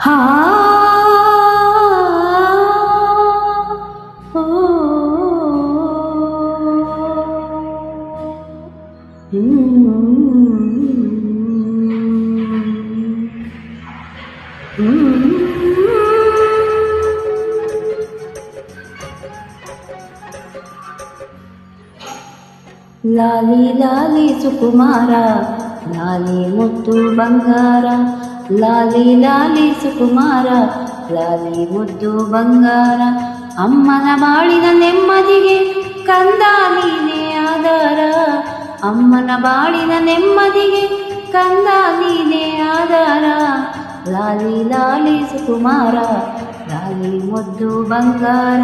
ಹಾ ಲಾಲಿ ಲಾಲಿ ಸುಕುಮಾರ, ಲಾಲಿ ಮುದ್ದು ಬಂಗಾರ. ಲಾಲಿ ಲಾಲಿ ಸುಕುಮಾರ, ಲಾಲಿ ಮುದ್ದು ಬಂಗಾರ. ಅಮ್ಮನ ಬಾಳಿನ ನೆಮ್ಮದಿಗೆ ಕಂದ ನೀನೇ ಆಧಾರ. ಅಮ್ಮನ ಬಾಳಿನ ನೆಮ್ಮದಿಗೆ ಕಂದ ನೀನೇ ಆಧಾರ. ಲಾಲಿ ಲಾಲಿ ಸುಕುಮಾರ, ಲಾಲಿ ಮುದ್ದು ಬಂಗಾರ.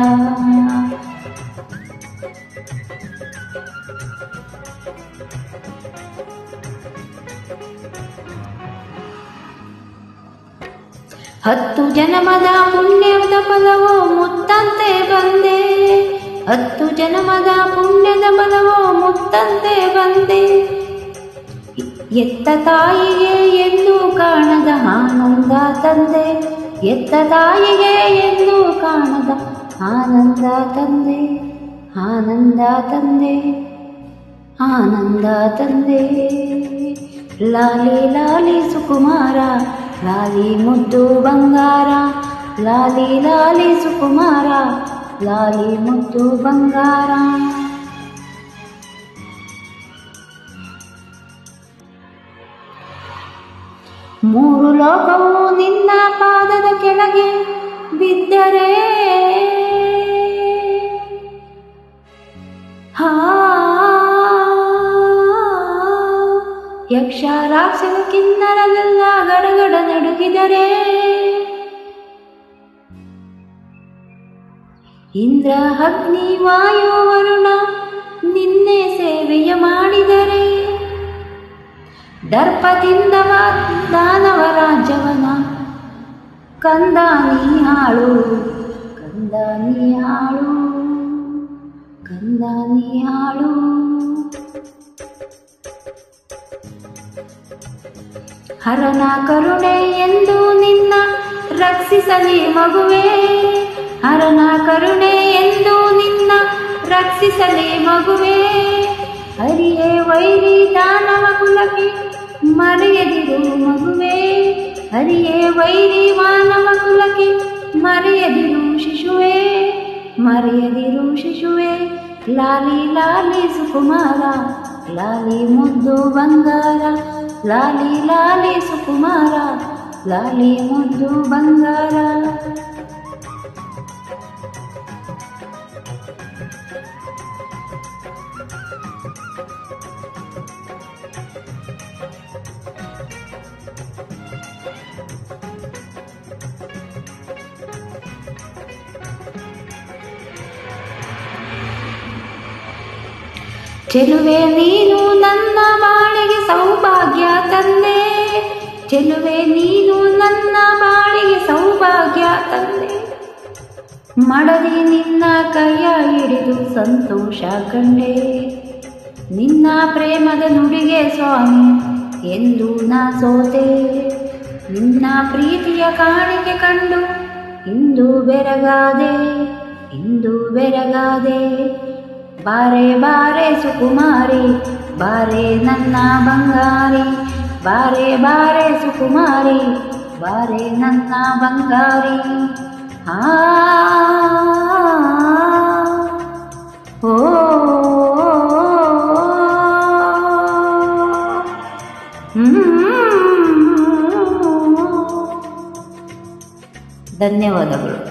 ಹತ್ತು ಜನ್ಮದ ಪುಣ್ಯದ ಫಲವೋ ಮುತ್ತಂತೆ ಬಂದೆ. ಹತ್ತು ಜನ್ಮದ ಪುಣ್ಯದ ಫಲವೋ ಮುತ್ತಂತೆ ಬಂದೆ. ಎತ್ತ ತಾಯಿಗೆ ಎಂದು ಕಾಣದ ಆನಂದ ತಂದೆ. ಎತ್ತ ತಾಯಿಗೆ ಎಂದು ಕಾಣದ ಆನಂದ ತಂದೆ. ಆನಂದ ತಂದೆ, ಆನಂದ ತಂದೆ. ಲಾಲಿ ಲಾಲಿ ಸುಕುಮಾರ, ಲಾಲಿ ಮುದ್ದು ಬಂಗಾರ. ಲಾಲಿ ಲಾಲಿ ಸುಕುಮಾರ, ಲಾಲಿ ಮುದ್ದು ಬಂಗಾರ. ಮೂರು ಲೋಕವು ನಿನ್ನ ಪಾದದ ಕೆಳಗೆ ಬಿದ್ದರೆ ಯಕ್ಷ ರಾಕ್ಷಸ ಕಿನ್ನರವೆಲ್ಲ ಗಡಗಡ ನಡುಗಿದರೆ, ಇಂದ್ರ ಅಗ್ನಿ ವಾಯು ವರುಣ ನಿನ್ನೆ ಸೇವೆಯ ಮಾಡಿದರೆ, ದರ್ಪದಿಂದ ದಾನವ ರಾಜ್ಯವನ ಕಂದ ನೀ ಆಳು. ಕಂದ ನೀ ಆಳು, ಕಂದ ನೀ ಆಳು. ಹರನ ಕರುಣೆ ಎಂದು ನಿನ್ನ ರಕ್ಷಿಸಲಿ ಮಗುವೆ. ಹರನ ಕರುಣೆ ಎಂದು ನಿನ್ನ ರಕ್ಷಿಸಲಿ ಮಗುವೆ. ಹರಿಯೇ ವೈರಿ ದಾನವ ಕುಲಕ್ಕೆ ಮರೆಯದಿರು ಮಗುವೆ. ಹರಿಯೇ ವೈರಿ ಮಾನವ ಕುಲಕ್ಕೆ ಮರೆಯದಿರು ಶಿಶುವೆ. ಮರೆಯದಿರು ಶಿಶುವೆ. ಲಾಲಿ ಲಾಲಿ ಸುಕುಮಾರ, ಲಾಲಿ ಮುದ್ದು ಬಂಗಾರ. ಲಾಲಿ ಲಾಲಿ ಸುಕುಮಾರ, ಲಾಲಿ ಮುದ್ದು ಬಂಗಾರ. ಚೆಲುವೆ ನೀನು ನನ್ನ ಬಾಳಿಗೆ ಸೌಭಾಗ್ಯ ತಂದೆ. ಚೆಲುವೆ ನೀನು ನನ್ನ ಬಾಳಿಗೆ ಸೌಭಾಗ್ಯ ತಂದೆ. ಮಡದಿ ನಿನ್ನ ಕೈಯ ಹಿಡಿದು ಸಂತೋಷ ಕಂಡೆ. ನಿನ್ನ ಪ್ರೇಮದ ನುಡಿಗೆ ಸ್ವಾಮಿ ಎಂದು ನಾ ಸೋತೆ. ನಿನ್ನ ಪ್ರೀತಿಯ ಕಾಣಿಕೆ ಕಂಡು ಇಂದು ಬೆರಗಾದೆ, ಇಂದು ಬೆರಗಾದೆ. ಬಾರೆ ಬಾರೆ ಸುಕುಮಾರಿ, ಬಾರೆ ನನ್ನ ಬಂಗಾರಿ. ಬಾರೆ ಬಾರೆ ಸುಕುಮಾರಿ, ಬಾರೆ ನನ್ನ ಬಂಗಾರಿ. ಓ ಧನ್ಯವಾದಗಳು.